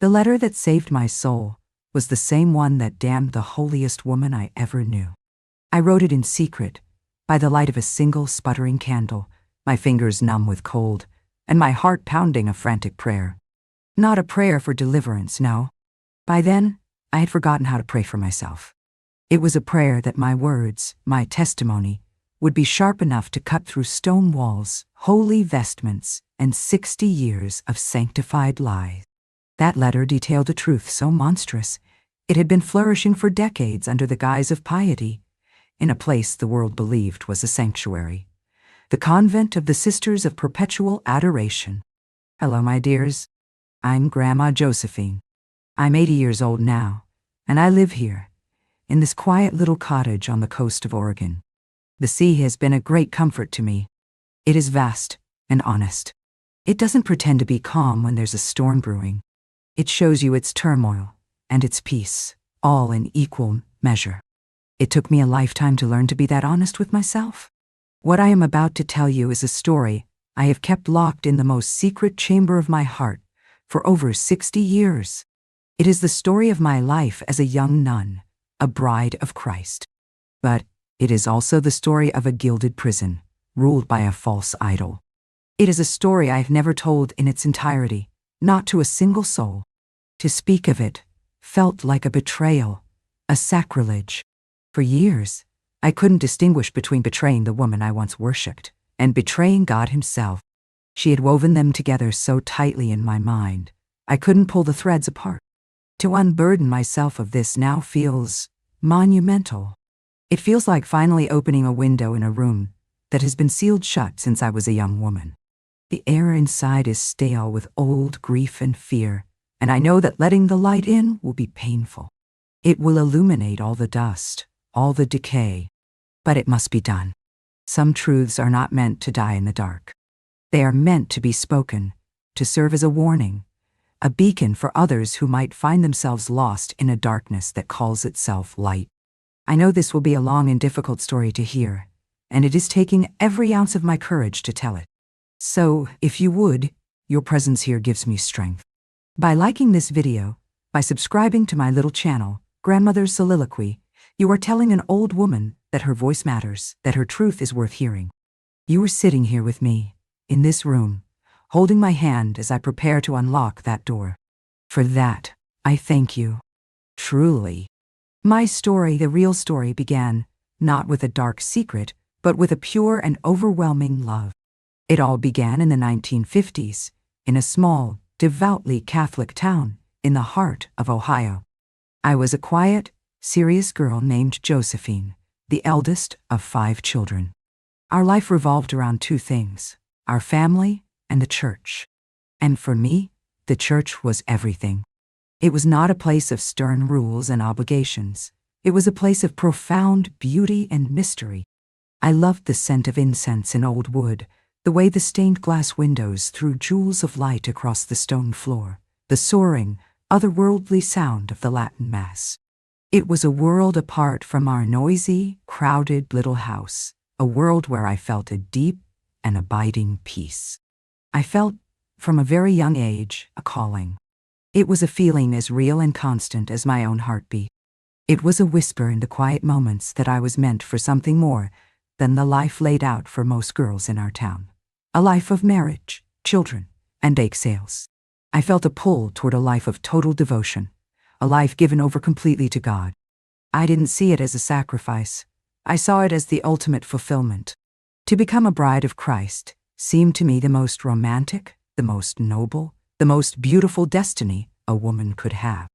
The letter that saved my soul was the same one that damned the holiest woman I ever knew. I wrote it in secret, by the light of a single sputtering candle, my fingers numb with cold, and my heart pounding a frantic prayer. Not a prayer for deliverance, no. By then, I had forgotten how to pray for myself. It was a prayer that my words, my testimony, would be sharp enough to cut through stone walls, holy vestments, and 60 years of sanctified lies. That letter detailed a truth so monstrous, it had been flourishing for decades under the guise of piety, in a place the world believed was a sanctuary. The Convent of the Sisters of Perpetual Adoration. Hello, my dears. I'm Grandma Josephine. I'm 80 years old now, and I live here, in this quiet little cottage on the coast of Oregon. The sea has been a great comfort to me. It is vast and honest. It doesn't pretend to be calm when there's a storm brewing. It shows you its turmoil and its peace, all in equal measure. It took me a lifetime to learn to be that honest with myself. What I am about to tell you is a story I have kept locked in the most secret chamber of my heart for over 60 years. It is the story of my life as a young nun, a bride of Christ. But it is also the story of a gilded prison, ruled by a false idol. It is a story I have never told in its entirety, not to a single soul. To speak of it felt like a betrayal, a sacrilege. For years, I couldn't distinguish between betraying the woman I once worshipped and betraying God himself. She had woven them together so tightly in my mind, I couldn't pull the threads apart. To unburden myself of this now feels monumental. It feels like finally opening a window in a room that has been sealed shut since I was a young woman. The air inside is stale with old grief and fear, and I know that letting the light in will be painful. It will illuminate all the dust, all the decay, but it must be done. Some truths are not meant to die in the dark. They are meant to be spoken, to serve as a warning, a beacon for others who might find themselves lost in a darkness that calls itself light. I know this will be a long and difficult story to hear, and it is taking every ounce of my courage to tell it. So, if you would, your presence here gives me strength. By liking this video, by subscribing to my little channel, Grandmother's Soliloquy, you are telling an old woman that her voice matters, that her truth is worth hearing. You are sitting here with me, in this room, holding my hand as I prepare to unlock that door. For that, I thank you. Truly. My story, the real story, began not with a dark secret, but with a pure and overwhelming love. It all began in the 1950s, in a small, devoutly Catholic town in the heart of Ohio. I was a quiet, serious girl named Josephine, the eldest of 5 children. Our life revolved around 2 things, our family and the church. And for me, the church was everything. It was not a place of stern rules and obligations. It was a place of profound beauty and mystery. I loved the scent of incense and old wood, the way the stained glass windows threw jewels of light across the stone floor, the soaring, otherworldly sound of the Latin Mass. It was a world apart from our noisy, crowded little house, a world where I felt a deep and abiding peace. I felt, from a very young age, a calling. It was a feeling as real and constant as my own heartbeat. It was a whisper in the quiet moments that I was meant for something more than the life laid out for most girls in our town. A life of marriage, children, and bake sales. I felt a pull toward a life of total devotion, a life given over completely to God. I didn't see it as a sacrifice. I saw it as the ultimate fulfillment. To become a bride of Christ seemed to me the most romantic, the most noble, the most beautiful destiny a woman could have.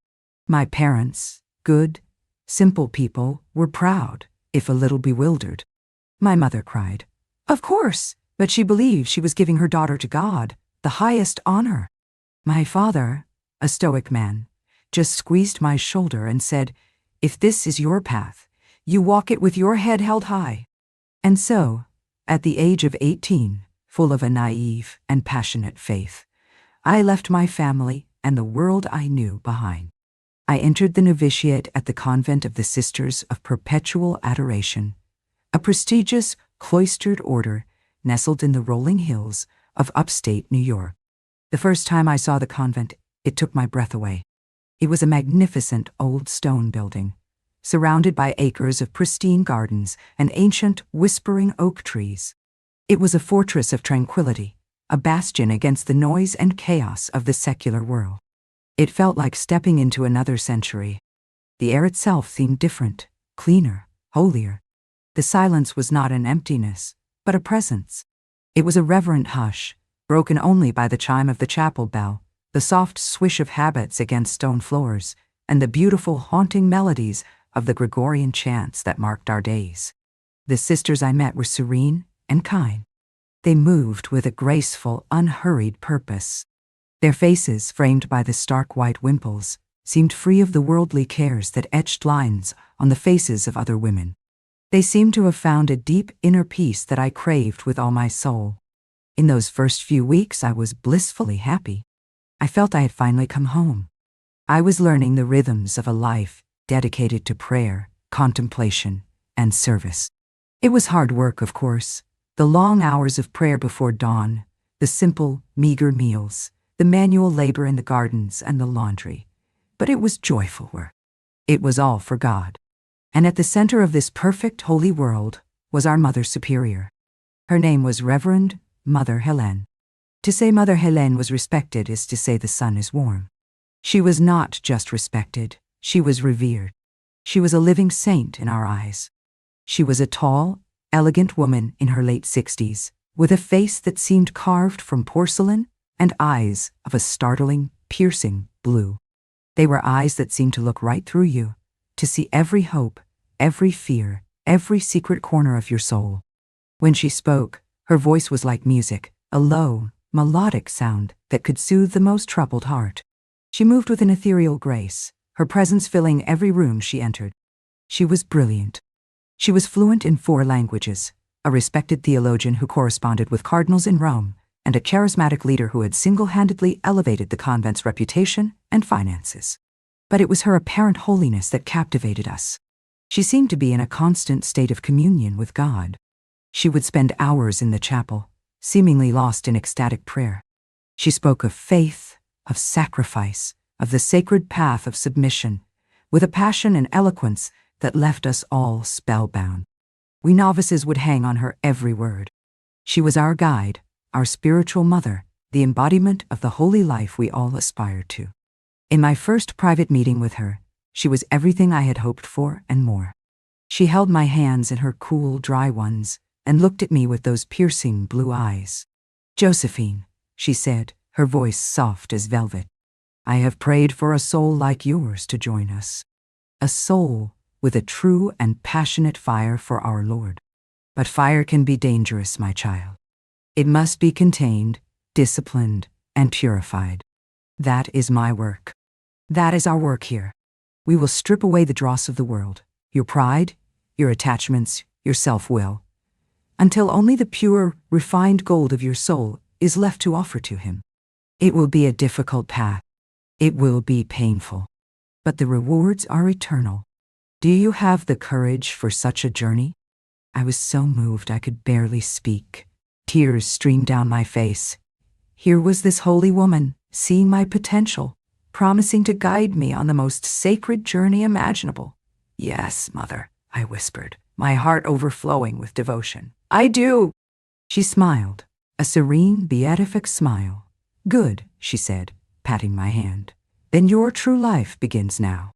My parents, good, simple people, were proud, if a little bewildered. My mother cried, "Of course," but she believed she was giving her daughter to God, the highest honor. My father, a stoic man, just squeezed my shoulder and said, "If this is your path, you walk it with your head held high." And so, at the age of 18, full of a naive and passionate faith, I left my family and the world I knew behind. I entered the novitiate at the Convent of the Sisters of Perpetual Adoration, a prestigious, cloistered order nestled in the rolling hills of upstate New York. The first time I saw the convent, It took my breath away. It was a magnificent old stone building, surrounded by acres of pristine gardens and ancient, whispering oak trees. It was a fortress of tranquility, a bastion against the noise and chaos of the secular world. It felt like stepping into another century. The air itself seemed different, cleaner, holier. The silence was not an emptiness, but a presence. It was a reverent hush, broken only by the chime of the chapel bell, the soft swish of habits against stone floors, and the beautiful, haunting melodies of the Gregorian chants that marked our days. The sisters I met were serene and kind. They moved with a graceful, unhurried purpose. Their faces, framed by the stark white wimples, seemed free of the worldly cares that etched lines on the faces of other women. They seemed to have found a deep inner peace that I craved with all my soul. In those first few weeks, I was blissfully happy. I felt I had finally come home. I was learning the rhythms of a life dedicated to prayer, contemplation, and service. It was hard work, of course. The long hours of prayer before dawn, the simple, meager meals, the manual labor in the gardens and the laundry. But it was joyful work. It was all for God. And at the center of this perfect, holy world was our Mother Superior. Her name was Reverend Mother Hélène. To say Mother Hélène was respected is to say the sun is warm. She was not just respected, she was revered. She was a living saint in our eyes. She was a tall, elegant woman in her late 60s, with a face that seemed carved from porcelain and eyes of a startling, piercing blue. They were eyes that seemed to look right through you, to see every hope, every fear, every secret corner of your soul. When she spoke, her voice was like music, a low, melodic sound that could soothe the most troubled heart. She moved with an ethereal grace, her presence filling every room she entered. She was brilliant. She was fluent in 4 languages, a respected theologian who corresponded with cardinals in Rome, and a charismatic leader who had single-handedly elevated the convent's reputation and finances. But it was her apparent holiness that captivated us. She seemed to be in a constant state of communion with God. She would spend hours in the chapel, seemingly lost in ecstatic prayer. She spoke of faith, of sacrifice, of the sacred path of submission, with a passion and eloquence that left us all spellbound. We novices would hang on her every word. She was our guide, our spiritual mother, the embodiment of the holy life we all aspired to. In my first private meeting with her, she was everything I had hoped for and more. She held my hands in her cool, dry ones and looked at me with those piercing blue eyes. "Josephine," she said, her voice soft as velvet, "I have prayed for a soul like yours to join us. A soul with a true and passionate fire for our Lord. But fire can be dangerous, my child. It must be contained, disciplined, and purified. That is my work. That is our work here. We will strip away the dross of the world, your pride, your attachments, your self-will, until only the pure, refined gold of your soul is left to offer to Him. It will be a difficult path. It will be painful. But the rewards are eternal. Do you have the courage for such a journey?" I was so moved I could barely speak. Tears streamed down my face. Here was this holy woman, seeing my potential, promising to guide me on the most sacred journey imaginable. "Yes, Mother," I whispered, my heart overflowing with devotion. "I do." She smiled, a serene, beatific smile. "Good," she said, patting my hand. "Then your true life begins now."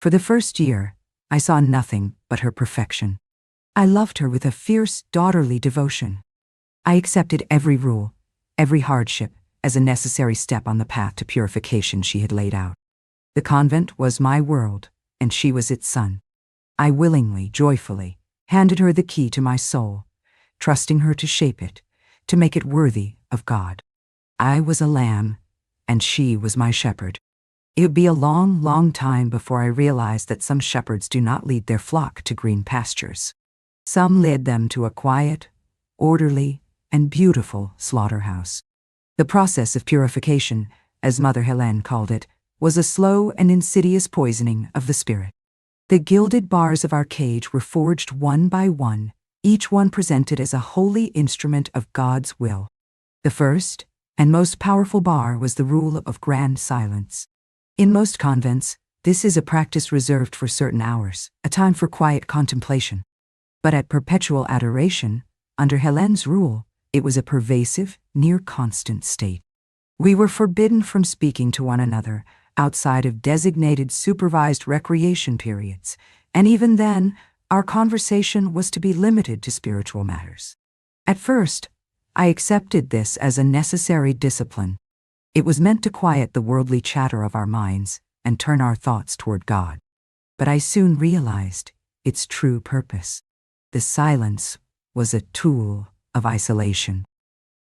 For the first year, I saw nothing but her perfection. I loved her with a fierce, daughterly devotion. I accepted every rule, every hardship, as a necessary step on the path to purification she had laid out. The convent was my world, and she was its sun. I willingly, joyfully, handed her the key to my soul, trusting her to shape it, to make it worthy of God. I was a lamb, and she was my shepherd. It would be a long, long time before I realized that some shepherds do not lead their flock to green pastures. Some led them to a quiet, orderly, and beautiful slaughterhouse. The process of purification, as Mother Hélène called it, was a slow and insidious poisoning of the spirit. The gilded bars of our cage were forged one by one, each one presented as a holy instrument of God's will. The first, And most powerful bar was the rule of grand silence. In most convents, this is a practice reserved for certain hours, a time for quiet contemplation. But at perpetual adoration, under Hélène's rule, it was a pervasive, near-constant state. We were forbidden from speaking to one another outside of designated supervised recreation periods, and even then, our conversation was to be limited to spiritual matters. At first, I accepted this as a necessary discipline. It was meant to quiet the worldly chatter of our minds and turn our thoughts toward God. But I soon realized its true purpose. The silence was a tool of isolation.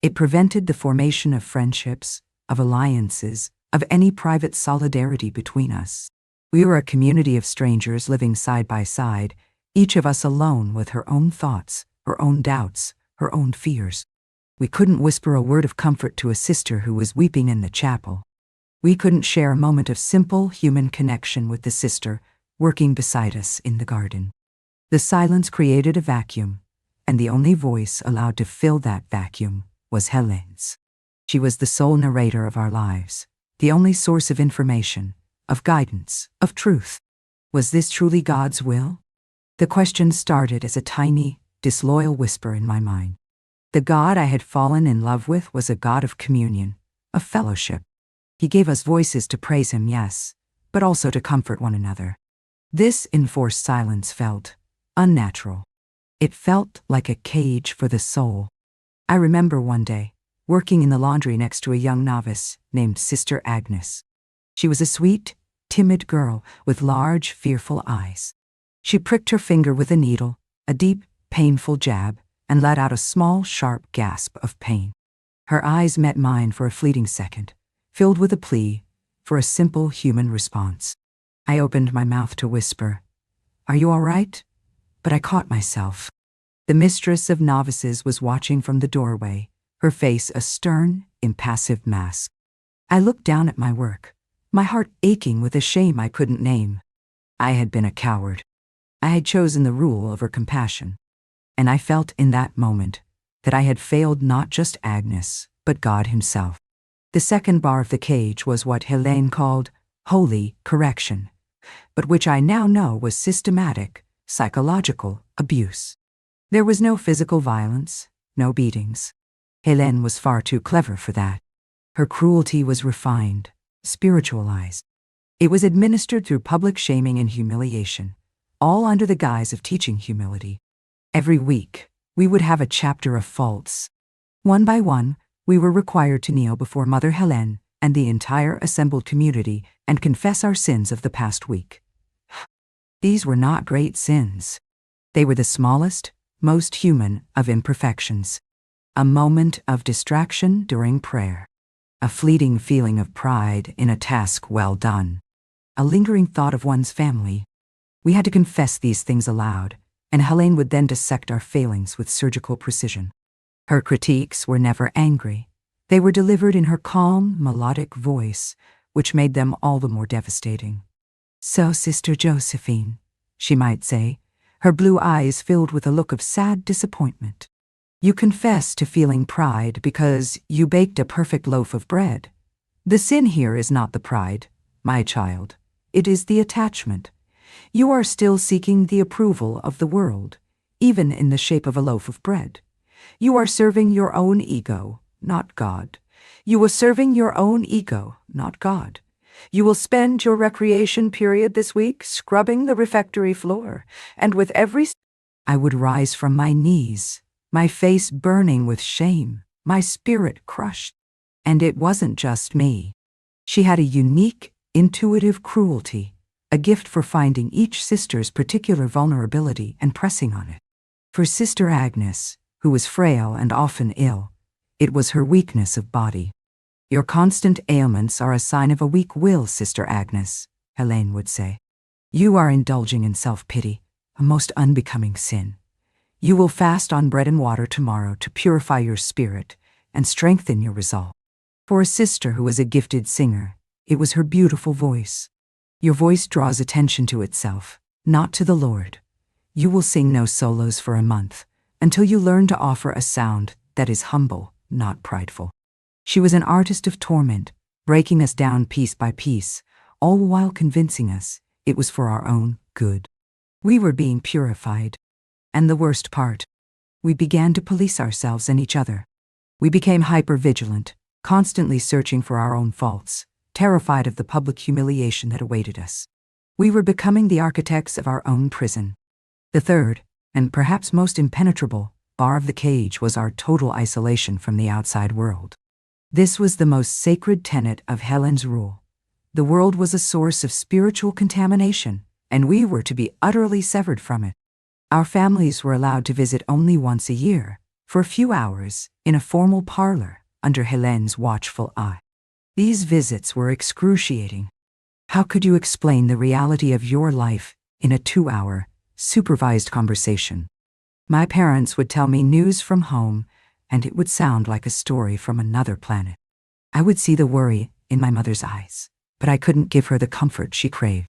It prevented the formation of friendships, of alliances, of any private solidarity between us. We were a community of strangers living side by side, each of us alone with her own thoughts, her own doubts, her own fears. We couldn't whisper a word of comfort to a sister who was weeping in the chapel. We couldn't share a moment of simple human connection with the sister working beside us in the garden. The silence created a vacuum, and the only voice allowed to fill that vacuum was Hélène's. She was the sole narrator of our lives, the only source of information, of guidance, of truth. Was this truly God's will? The question started as a tiny, disloyal whisper in my mind. The God I had fallen in love with was a God of communion, of fellowship. He gave us voices to praise Him, yes, but also to comfort one another. This enforced silence felt unnatural. It felt like a cage for the soul. I remember one day, working in the laundry next to a young novice named Sister Agnes. She was a sweet, timid girl with large, fearful eyes. She pricked her finger with a needle, a deep, painful jab, and let out a small, sharp gasp of pain. Her eyes met mine for a fleeting second, filled with a plea for a simple human response. I opened my mouth to whisper, "Are you all right?" But I caught myself. The mistress of novices was watching from the doorway, her face a stern, impassive mask. I looked down at my work, my heart aching with a shame I couldn't name. I had been a coward. I had chosen the rule over compassion. And I felt in that moment that I had failed not just Agnes, but God Himself. The second bar of the cage was what Hélène called holy correction, but which I now know was systematic, psychological abuse. There was no physical violence, no beatings. Hélène was far too clever for that. Her cruelty was refined, spiritualized. It was administered through public shaming and humiliation, all under the guise of teaching humility. Every week, we would have a chapter of faults. One by one, we were required to kneel before Mother Hélène and the entire assembled community and confess our sins of the past week. These were not great sins. They were the smallest, most human of imperfections. A moment of distraction during prayer. A fleeting feeling of pride in a task well done. A lingering thought of one's family. We had to confess these things aloud, and Hélène would then dissect our failings with surgical precision. Her critiques were never angry. They were delivered in her calm, melodic voice, which made them all the more devastating. "So, Sister Josephine," she might say, her blue eyes filled with a look of sad disappointment. "You confess to feeling pride because you baked a perfect loaf of bread. The sin here is not the pride, my child. It is the attachment. You are still seeking the approval of the world, even in the shape of a loaf of bread. You are serving your own ego, not God. You are serving your own ego, not God. You will spend your recreation period this week scrubbing the refectory floor, and with every I would rise from my knees, my face burning with shame, my spirit crushed. And it wasn't just me. She had a unique, intuitive cruelty, a gift for finding each sister's particular vulnerability and pressing on it. For Sister Agnes, who was frail and often ill, it was her weakness of body. "Your constant ailments are a sign of a weak will, Sister Agnes," Hélène would say. "You are indulging in self-pity, a most unbecoming sin. You will fast on bread and water tomorrow to purify your spirit and strengthen your resolve." For a sister who was a gifted singer, it was her beautiful voice. "Your voice draws attention to itself, not to the Lord. You will sing no solos for a month, until you learn to offer a sound that is humble, not prideful." She was an artist of torment, breaking us down piece by piece, all while convincing us it was for our own good. We were being purified. And the worst part, we began to police ourselves and each other. We became hyper-vigilant, constantly searching for our own faults, terrified of the public humiliation that awaited us. We were becoming the architects of our own prison. The third, and perhaps most impenetrable, bar of the cage was our total isolation from the outside world. This was the most sacred tenet of Helene's rule. The world was a source of spiritual contamination, and we were to be utterly severed from it. Our families were allowed to visit only once a year, for a few hours, in a formal parlor, under Helene's watchful eye. These visits were excruciating. How could you explain the reality of your life in a 2-hour, supervised conversation? My parents would tell me news from home, and it would sound like a story from another planet. I would see the worry in my mother's eyes, but I couldn't give her the comfort she craved.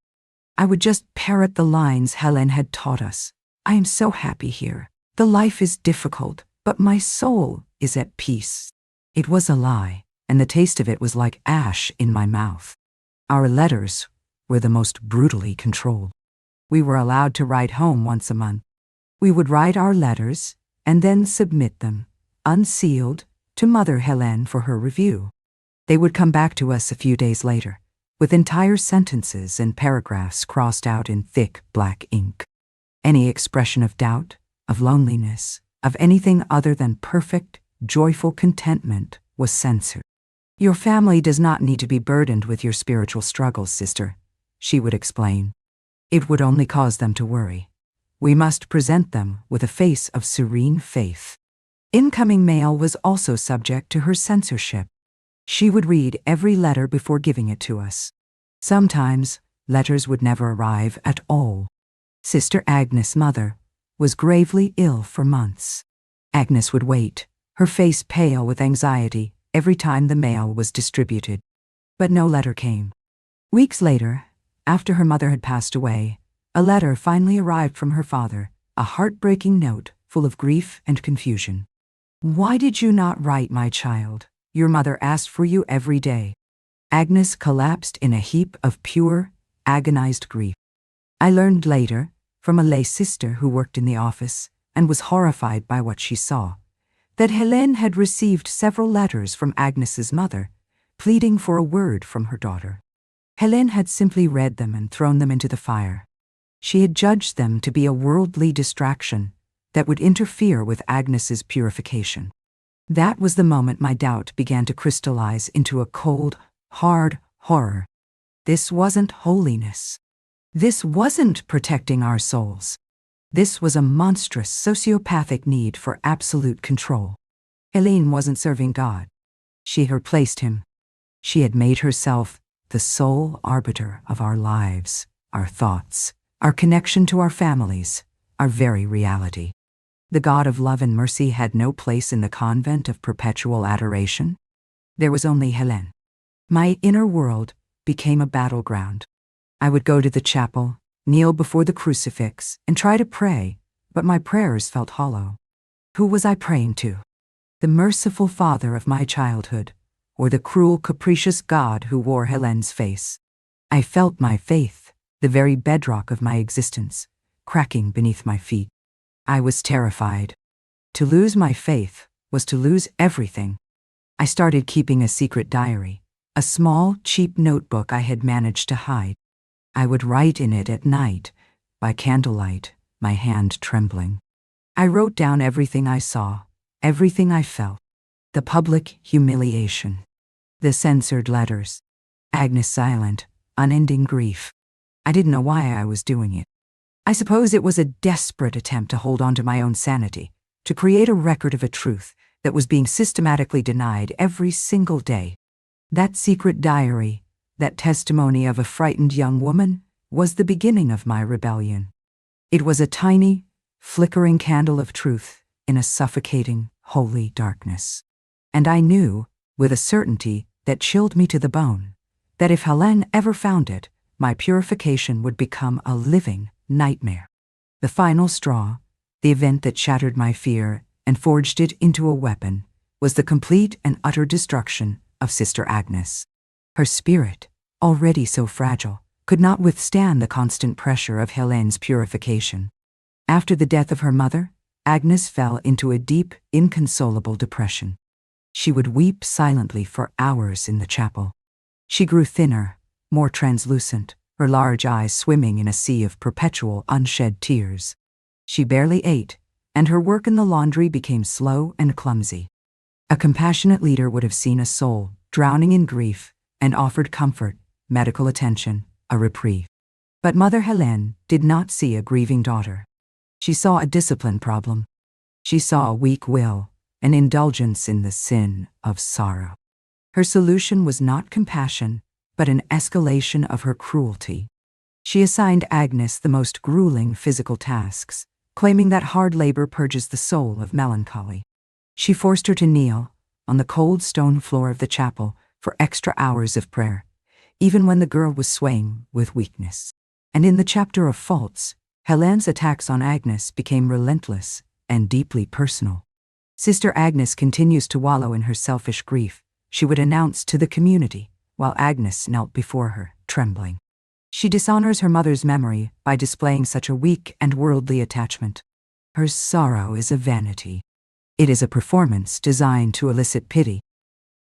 I would just parrot the lines Hélène had taught us. I am so happy here. The life is difficult, but my soul is at peace. It was a lie, and the taste of it was like ash in my mouth. Our letters were the most brutally controlled. We were allowed to write home once a month. We would write our letters and then submit them, unsealed, to Mother Hélène for her review. They would come back to us a few days later, with entire sentences and paragraphs crossed out in thick black ink. Any expression of doubt, of loneliness, of anything other than perfect, joyful contentment was censored. Your family does not need to be burdened with your spiritual struggles, sister, she would explain. It would only cause them to worry. We must present them with a face of serene faith. Incoming mail was also subject to her censorship. She would read every letter before giving it to us. Sometimes, letters would never arrive at all. Sister Agnes' mother was gravely ill for months. Agnes would wait, her face pale with anxiety, every time the mail was distributed. But no letter came. Weeks later, after her mother had passed away, a letter finally arrived from her father, a heartbreaking note full of grief and confusion. "Why did you not write, my child? Your mother asked for you every day." Agnes collapsed in a heap of pure, agonized grief. I learned later, from a lay sister who worked in the office and was horrified by what she saw, that Hélène had received several letters from Agnes's mother, pleading for a word from her daughter. Hélène had simply read them and thrown them into the fire. She had judged them to be a worldly distraction that would interfere with Agnes's purification. That was the moment my doubt began to crystallize into a cold, hard horror. This wasn't holiness. This wasn't protecting our souls. This was a monstrous sociopathic need for absolute control. Hélène wasn't serving God. She had replaced him. She had made herself the sole arbiter of our lives, our thoughts, our connection to our families, our very reality. The God of love and mercy had no place in the convent of perpetual adoration. There was only Hélène. My inner world became a battleground. I would go to the chapel, kneel before the crucifix, and try to pray, but my prayers felt hollow. Who was I praying to? The merciful Father of my childhood, or the cruel, capricious God who wore Hélène's face? I felt my faith, the very bedrock of my existence, cracking beneath my feet. I was terrified. To lose my faith was to lose everything. I started keeping a secret diary, a small, cheap notebook I had managed to hide. I would write in it at night, by candlelight, my hand trembling. I wrote down everything I saw, everything I felt. The public humiliation, the censored letters, Agnes' silent, unending grief. I didn't know why I was doing it. I suppose it was a desperate attempt to hold on to my own sanity, to create a record of a truth that was being systematically denied every single day. That secret diary, that testimony of a frightened young woman, was the beginning of my rebellion. It was a tiny, flickering candle of truth in a suffocating, holy darkness. And I knew, with a certainty that chilled me to the bone, that if Hélène ever found it, my purification would become a living nightmare. The final straw, the event that shattered my fear and forged it into a weapon, was the complete and utter destruction of Sister Agnes. Her spirit, already so fragile, could not withstand the constant pressure of Hélène's purification. After the death of her mother, Agnes fell into a deep, inconsolable depression. She would weep silently for hours in the chapel. She grew thinner, more translucent, her large eyes swimming in a sea of perpetual unshed tears. She barely ate, and her work in the laundry became slow and clumsy. A compassionate leader would have seen a soul drowning in grief and offered comfort, medical attention, a reprieve. But Mother Hélène did not see a grieving daughter. She saw a discipline problem. She saw a weak will, an indulgence in the sin of sorrow. Her solution was not compassion, but an escalation of her cruelty. She assigned Agnes the most grueling physical tasks, claiming that hard labor purges the soul of melancholy. She forced her to kneel on the cold stone floor of the chapel for extra hours of prayer, even when the girl was swaying with weakness. And in the chapter of faults, Hélène's attacks on Agnes became relentless and deeply personal. Sister Agnes continues to wallow in her selfish grief, she would announce to the community, while Agnes knelt before her, trembling. She dishonors her mother's memory by displaying such a weak and worldly attachment. Her sorrow is a vanity. It is a performance designed to elicit pity.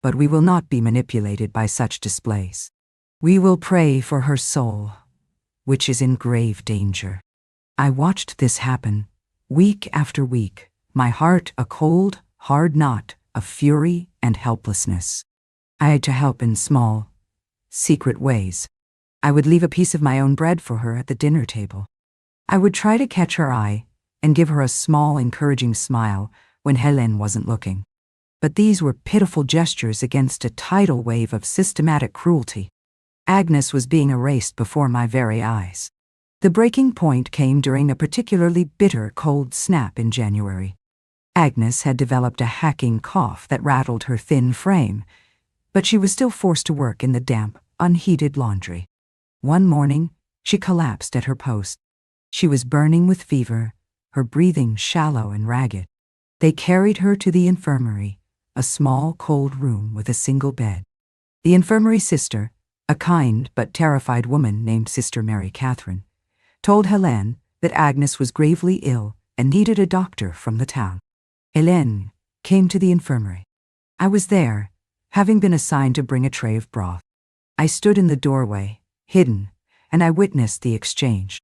But we will not be manipulated by such displays. We will pray for her soul, which is in grave danger. I watched this happen, week after week, my heart a cold, hard knot of fury and helplessness. I had to help in small, secret ways. I would leave a piece of my own bread for her at the dinner table. I would try to catch her eye and give her a small, encouraging smile when Hélène wasn't looking. But these were pitiful gestures against a tidal wave of systematic cruelty. Agnes was being erased before my very eyes. The breaking point came during a particularly bitter cold snap in January. Agnes had developed a hacking cough that rattled her thin frame, but she was still forced to work in the damp, unheated laundry. One morning, she collapsed at her post. She was burning with fever, her breathing shallow and ragged. They carried her to the infirmary, a small, cold room with a single bed. The infirmary sister, a kind but terrified woman named Sister Mary Catherine, told Hélène that Agnes was gravely ill and needed a doctor from the town. Hélène came to the infirmary. I was there, having been assigned to bring a tray of broth. I stood in the doorway, hidden, and I witnessed the exchange.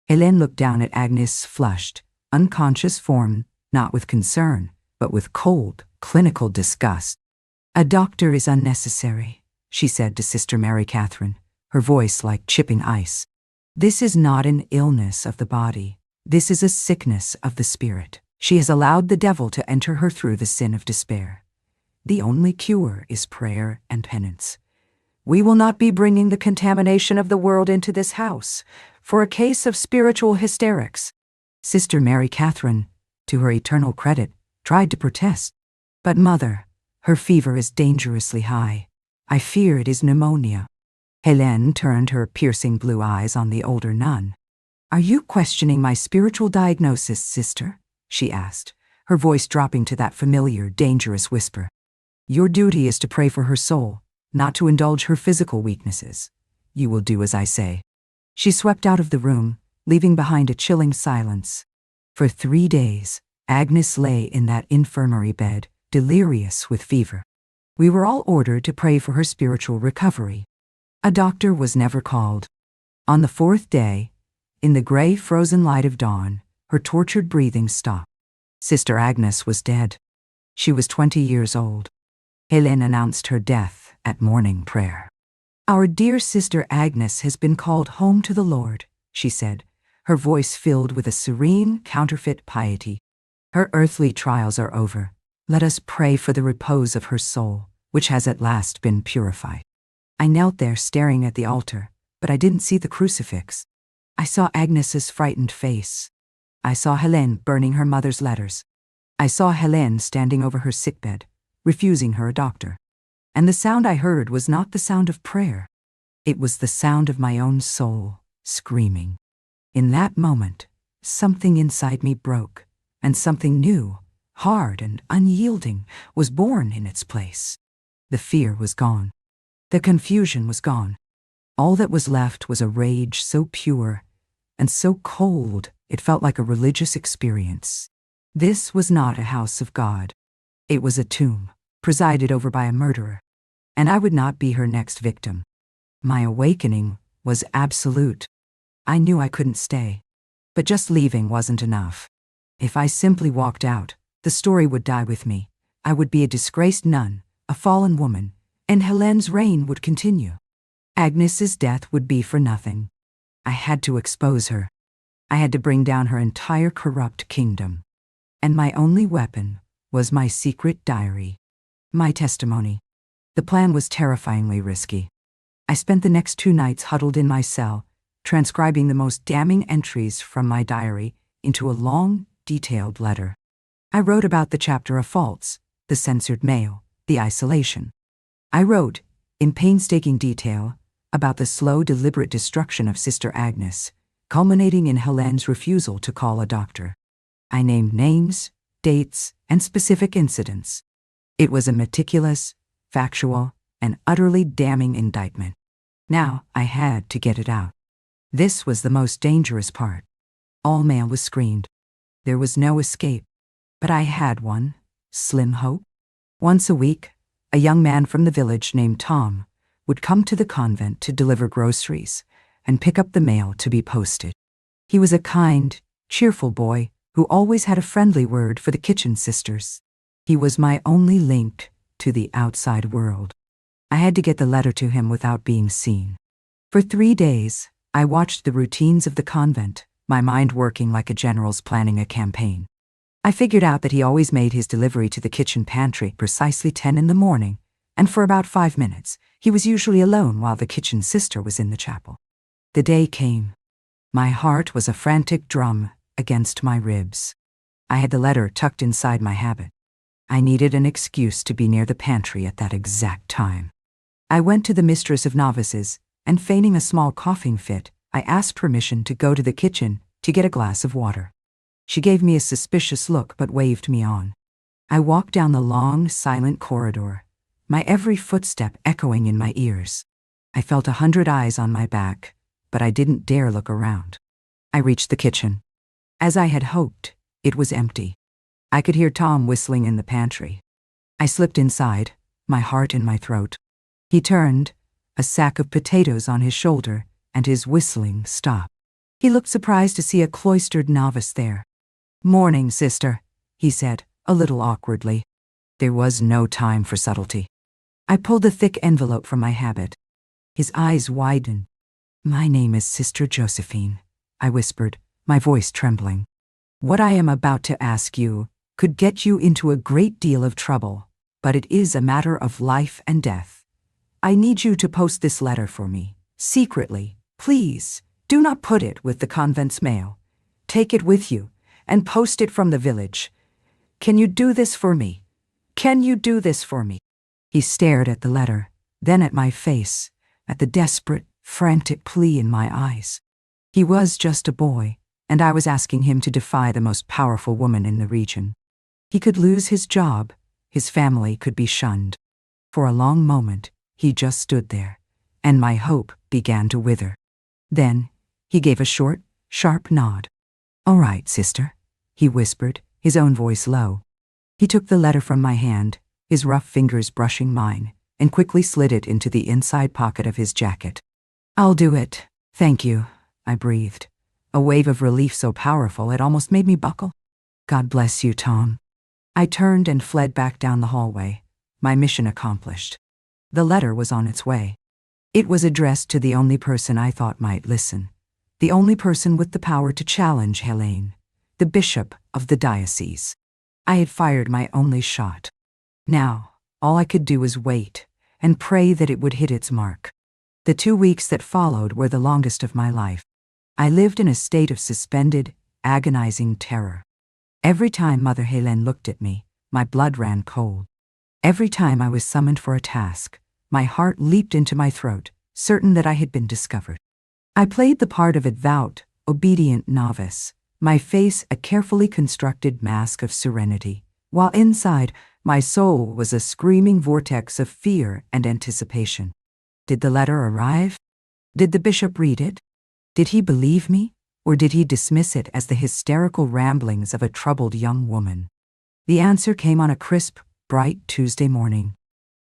Hélène looked down at Agnes' flushed, unconscious form, not with concern, but with cold, clinical disgust. "A doctor is unnecessary," she said to Sister Mary Catherine, her voice like chipping ice. "This is not an illness of the body. This is a sickness of the spirit. She has allowed the devil to enter her through the sin of despair. The only cure is prayer and penance. We will not be bringing the contamination of the world into this house for a case of spiritual hysterics." Sister Mary Catherine, to her eternal credit, tried to protest. "But Mother, her fever is dangerously high. I fear it is pneumonia." Hélène turned her piercing blue eyes on the older nun. "Are you questioning my spiritual diagnosis, sister?" she asked, her voice dropping to that familiar, dangerous whisper. "Your duty is to pray for her soul, not to indulge her physical weaknesses. You will do as I say." She swept out of the room, leaving behind a chilling silence. For 3 days, Agnes lay in that infirmary bed, delirious with fever. We were all ordered to pray for her spiritual recovery. A doctor was never called. On the 4th day, in the gray frozen light of dawn, her tortured breathing stopped. Sister Agnes was dead. She was 20 years old. Hélène announced her death at morning prayer. "Our dear Sister Agnes has been called home to the Lord," she said, her voice filled with a serene, counterfeit piety. "Her earthly trials are over. Let us pray for the repose of her soul, which has at last been purified." I knelt there staring at the altar, but I didn't see the crucifix. I saw Agnes's frightened face. I saw Hélène burning her mother's letters. I saw Hélène standing over her sickbed, refusing her a doctor. And the sound I heard was not the sound of prayer. It was the sound of my own soul, screaming. In that moment, something inside me broke, and something new, hard and unyielding, was born in its place. The fear was gone. The confusion was gone. All that was left was a rage so pure and so cold it felt like a religious experience. This was not a house of God. It was a tomb, presided over by a murderer, and I would not be her next victim. My awakening was absolute. I knew I couldn't stay, but just leaving wasn't enough. If I simply walked out, the story would die with me. I would be a disgraced nun, a fallen woman, and Hélène's reign would continue. Agnes's death would be for nothing. I had to expose her. I had to bring down her entire corrupt kingdom. And my only weapon was my secret diary, my testimony. The plan was terrifyingly risky. I spent the next 2 nights huddled in my cell, transcribing the most damning entries from my diary into a long, detailed letter. I wrote about the chapter of faults, the censored mail, the isolation. I wrote, in painstaking detail, about the slow, deliberate destruction of Sister Agnes, culminating in Hélène's refusal to call a doctor. I named names, dates, and specific incidents. It was a meticulous, factual, and utterly damning indictment. Now I had to get it out. This was the most dangerous part. All mail was screened. There was no escape. But I had one slim hope. Once a week, a young man from the village named Tom would come to the convent to deliver groceries and pick up the mail to be posted. He was a kind, cheerful boy who always had a friendly word for the kitchen sisters. He was my only link to the outside world. I had to get the letter to him without being seen. For 3 days, I watched the routines of the convent, my mind working like a general's planning a campaign. I figured out that he always made his delivery to the kitchen pantry precisely 10 in the morning, and for about 5 minutes, he was usually alone while the kitchen sister was in the chapel. The day came. My heart was a frantic drum against my ribs. I had the letter tucked inside my habit. I needed an excuse to be near the pantry at that exact time. I went to the mistress of novices, and feigning a small coughing fit, I asked permission to go to the kitchen to get a glass of water. She gave me a suspicious look but waved me on. I walked down the long, silent corridor, my every footstep echoing in my ears. I felt 100 eyes on my back, but I didn't dare look around. I reached the kitchen. As I had hoped, it was empty. I could hear Tom whistling in the pantry. I slipped inside, my heart in my throat. He turned, a sack of potatoes on his shoulder, and his whistling stopped. He looked surprised to see a cloistered novice there. "Morning, sister," he said, a little awkwardly. There was no time for subtlety. I pulled a thick envelope from my habit. His eyes widened. "My name is Sister Josephine," I whispered, my voice trembling. "What I am about to ask you could get you into a great deal of trouble, but it is a matter of life and death. I need you to post this letter for me, secretly. Please, do not put it with the convent's mail. Take it with you and post it from the village. Can you do this for me? Can you do this for me?" He stared at the letter, then at my face, at the desperate, frantic plea in my eyes. He was just a boy, and I was asking him to defy the most powerful woman in the region. He could lose his job, his family could be shunned. For a long moment, he just stood there, and my hope began to wither. Then, he gave a short, sharp nod. "All right, sister," he whispered, his own voice low. He took the letter from my hand, his rough fingers brushing mine, and quickly slid it into the inside pocket of his jacket. "I'll do it. Thank you," I breathed, a wave of relief so powerful it almost made me buckle. "God bless you, Tom." I turned and fled back down the hallway, my mission accomplished. The letter was on its way. It was addressed to the only person I thought might listen, the only person with the power to challenge Hélène, the bishop of the diocese. I had fired my only shot. Now, all I could do was wait and pray that it would hit its mark. The 2 weeks that followed were the longest of my life. I lived in a state of suspended, agonizing terror. Every time Mother Hélène looked at me, my blood ran cold. Every time I was summoned for a task, my heart leaped into my throat, certain that I had been discovered. I played the part of a devout, obedient novice, my face a carefully constructed mask of serenity, while inside, my soul was a screaming vortex of fear and anticipation. Did the letter arrive? Did the bishop read it? Did he believe me, or did he dismiss it as the hysterical ramblings of a troubled young woman? The answer came on a crisp, bright Tuesday morning.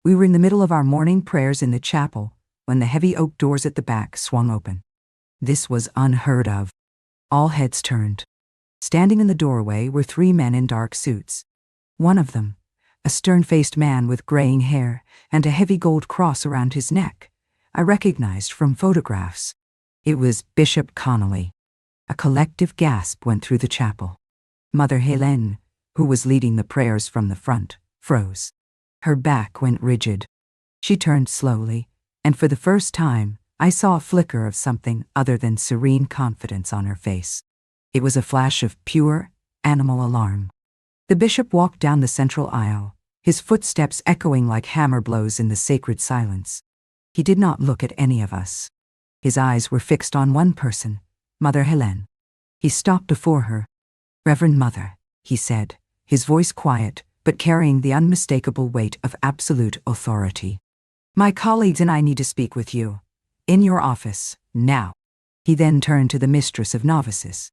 We were in the middle of our morning prayers in the chapel when the heavy oak doors at the back swung open. This was unheard of. All heads turned. Standing in the doorway were 3 men in dark suits. One of them, a stern-faced man with graying hair and a heavy gold cross around his neck, I recognized from photographs. It was Bishop Connolly. A collective gasp went through the chapel. Mother Hélène, who was leading the prayers from the front, froze. Her back went rigid. She turned slowly, and for the first time, I saw a flicker of something other than serene confidence on her face. It was a flash of pure, animal alarm. The bishop walked down the central aisle, his footsteps echoing like hammer blows in the sacred silence. He did not look at any of us. His eyes were fixed on one person, Mother Hélène. He stopped before her. "Reverend Mother," he said, his voice quiet, but carrying the unmistakable weight of absolute authority. "My colleagues and I need to speak with you. In your office, now." He then turned to the mistress of novices.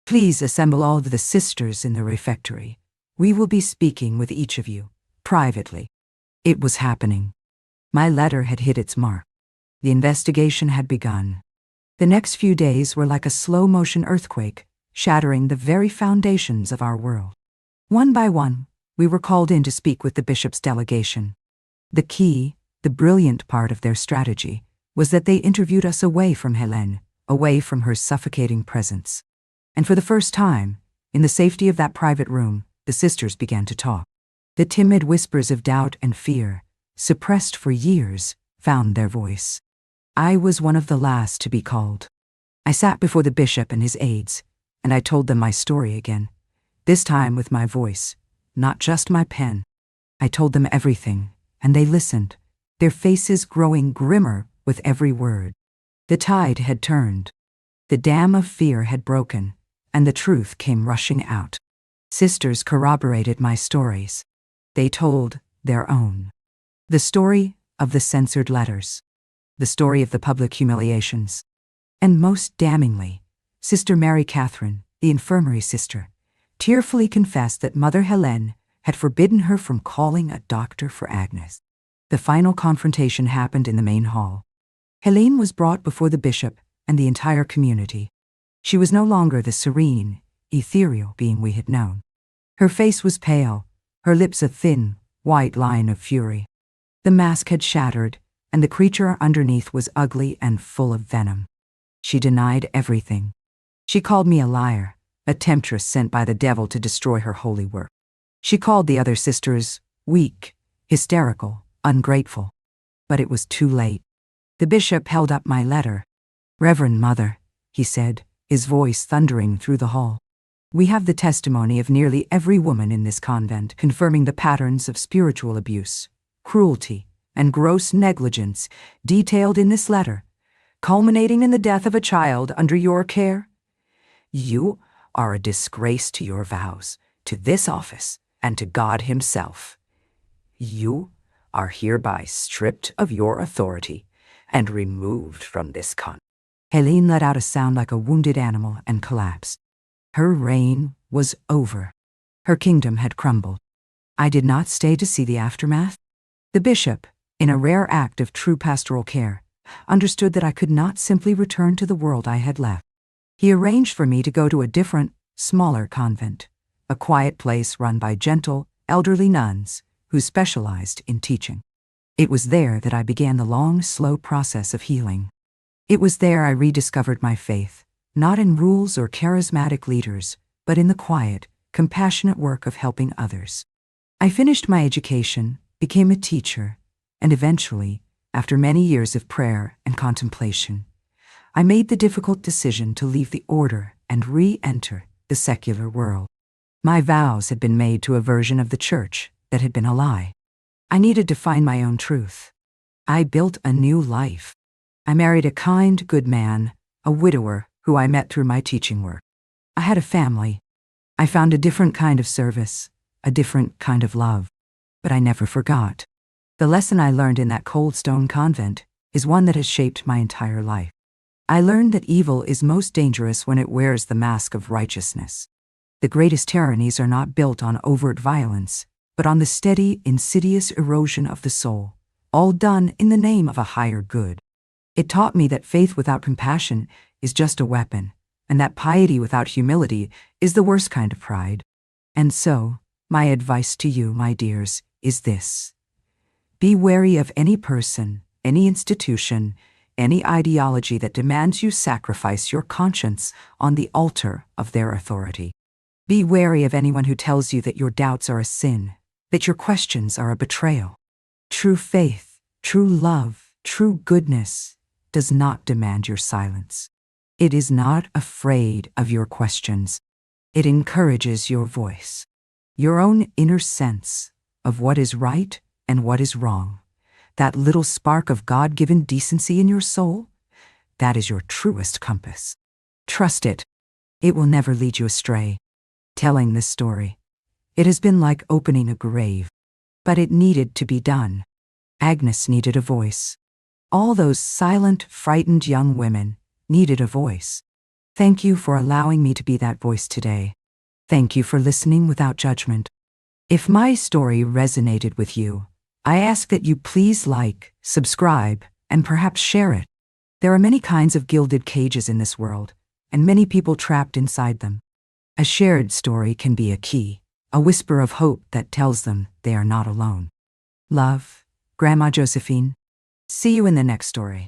"Please assemble all of the sisters in the refectory. We will be speaking with each of you, privately." It was happening. My letter had hit its mark. The investigation had begun. The next few days were like a slow-motion earthquake, shattering the very foundations of our world. One by one, we were called in to speak with the bishop's delegation. The key, the brilliant part of their strategy, was that they interviewed us away from Hélène, away from her suffocating presence. And for the first time, in the safety of that private room, the sisters began to talk. The timid whispers of doubt and fear, suppressed for years, found their voice. I was one of the last to be called. I sat before the bishop and his aides, and I told them my story again, this time with my voice, not just my pen. I told them everything, and they listened, their faces growing grimmer with every word. The tide had turned. The dam of fear had broken, and the truth came rushing out. Sisters corroborated my stories. They told their own. The story of the censored letters. The story of the public humiliations. And most damningly, Sister Mary Catherine, the infirmary sister, tearfully confessed that Mother Hélène had forbidden her from calling a doctor for Agnes. The final confrontation happened in the main hall. Hélène was brought before the bishop and the entire community. She was no longer the serene, ethereal being we had known. Her face was pale, her lips a thin, white line of fury. The mask had shattered, and the creature underneath was ugly and full of venom. She denied everything. She called me a liar, a temptress sent by the devil to destroy her holy work. She called the other sisters weak, hysterical, ungrateful. But it was too late. The bishop held up my letter. "Reverend Mother," he said, his voice thundering through the hall. "We have the testimony of nearly every woman in this convent confirming the patterns of spiritual abuse, cruelty, and gross negligence detailed in this letter, culminating in the death of a child under your care. You are a disgrace to your vows, to this office, and to God Himself. You are hereby stripped of your authority and removed from this convent." Hélène let out a sound like a wounded animal and collapsed. Her reign was over. Her kingdom had crumbled. I did not stay to see the aftermath. The bishop, in a rare act of true pastoral care, understood that I could not simply return to the world I had left. He arranged for me to go to a different, smaller convent, a quiet place run by gentle, elderly nuns who specialized in teaching. It was there that I began the long, slow process of healing. It was there I rediscovered my faith, not in rules or charismatic leaders, but in the quiet, compassionate work of helping others. I finished my education, became a teacher, and eventually, after many years of prayer and contemplation, I made the difficult decision to leave the order and re-enter the secular world. My vows had been made to a version of the church that had been a lie. I needed to find my own truth. I built a new life. I married a kind, good man, a widower who I met through my teaching work. I had a family. I found a different kind of service, a different kind of love. But I never forgot. The lesson I learned in that cold stone convent is one that has shaped my entire life. I learned that evil is most dangerous when it wears the mask of righteousness. The greatest tyrannies are not built on overt violence, but on the steady, insidious erosion of the soul, all done in the name of a higher good. It taught me that faith without compassion is just a weapon, and that piety without humility is the worst kind of pride. And so, my advice to you, my dears, is this. Be wary of any person, any institution, any ideology that demands you sacrifice your conscience on the altar of their authority. Be wary of anyone who tells you that your doubts are a sin, that your questions are a betrayal. True faith, true love, true goodness does not demand your silence. It is not afraid of your questions. It encourages your voice, your own inner sense of what is right and what is wrong. That little spark of God-given decency in your soul, that is your truest compass. Trust it. It will never lead you astray. Telling this story, it has been like opening a grave, but it needed to be done. Agnes needed a voice. All those silent, frightened young women needed a voice. Thank you for allowing me to be that voice today. Thank you for listening without judgment. If my story resonated with you, I ask that you please like, subscribe, and perhaps share it. There are many kinds of gilded cages in this world, and many people trapped inside them. A shared story can be a key, a whisper of hope that tells them they are not alone. Love, Grandma Josephine. See you in the next story.